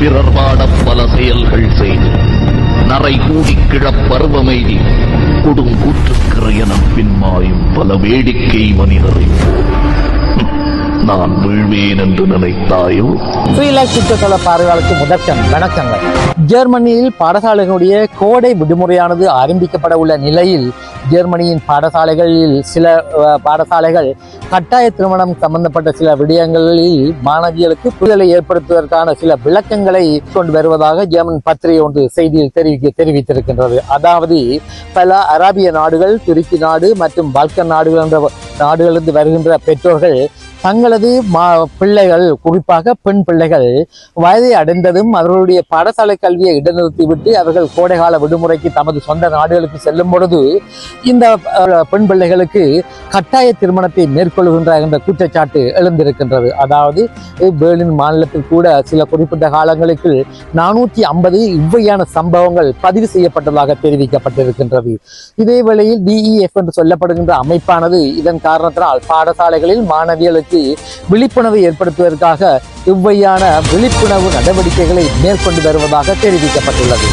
பிறர் பாட பல செயல்கள் செய்து நரை கூடி கிழப்பருவமெய்தி கொடுங்கூற்றுக்கிறையன பின்மாயும் பல வேடிக்கை மனிதரை நான் வீழ்வேன் என்று நினைத்தாயோ? ஸ்ரீலாக் சுற்றுலா பார்வையாளருக்கு வணக்கங்கள். ஜெர்மனியில் பாடசாலைகளுடைய கோடை விடுமுறையானது ஆரம்பிக்கப்பட உள்ள நிலையில் ஜெர்மனியின் பாடசாலைகளில் சில பாடசாலைகள் கட்டாய திருமணம் சம்பந்தப்பட்ட சில விடயங்களில் மாணவிகளுக்கு புரிதலை ஏற்படுத்துவதற்கான சில விளக்கங்களை கொண்டு வருவதாக ஜெர்மன் பத்திரிகை ஒன்று செய்தியில் தெரிவித்திருக்கின்றது. அதாவது பல அரேபிய நாடுகள், துருக்கி நாடு மற்றும் பால்கன் நாடுகள் என்ற நாடுகளிலிருந்து வருகின்ற பெற்றோர்கள் தங்களது பிள்ளைகள், குறிப்பாக பெண் பிள்ளைகள் வயதை அடைந்ததும் அவர்களுடைய பாடசாலை கல்வியை இடைநிறுத்திவிட்டு அவர்கள் கோடைகால விடுமுறைக்கு தமது சொந்த நாடுகளுக்கு செல்லும் பொழுது இந்த பெண் பிள்ளைகளுக்கு கட்டாய திருமணத்தை மேற்கொள்கின்ற என்ற குற்றச்சாட்டு எழுந்திருக்கின்றது. அதாவது பெர்லின் மாநிலத்தில் கூட சில குறிப்பிட்ட காலங்களுக்கு 450 இவ்வையான சம்பவங்கள் பதிவு செய்யப்பட்டதாக தெரிவிக்கப்பட்டிருக்கின்றது. இதே வேளையில் DEF என்று சொல்லப்படுகின்ற அமைப்பானது இதன் காரணத்தினால் பாடசாலைகளில் மாணவிகளுக்கு விழிப்புணர்வை ஏற்படுத்துவதற்காக இவ்வையான விழிப்புணர்வு நடவடிக்கைகளை மேற்கொண்டு வருவதாக தெரிவிக்கப்பட்டுள்ளது.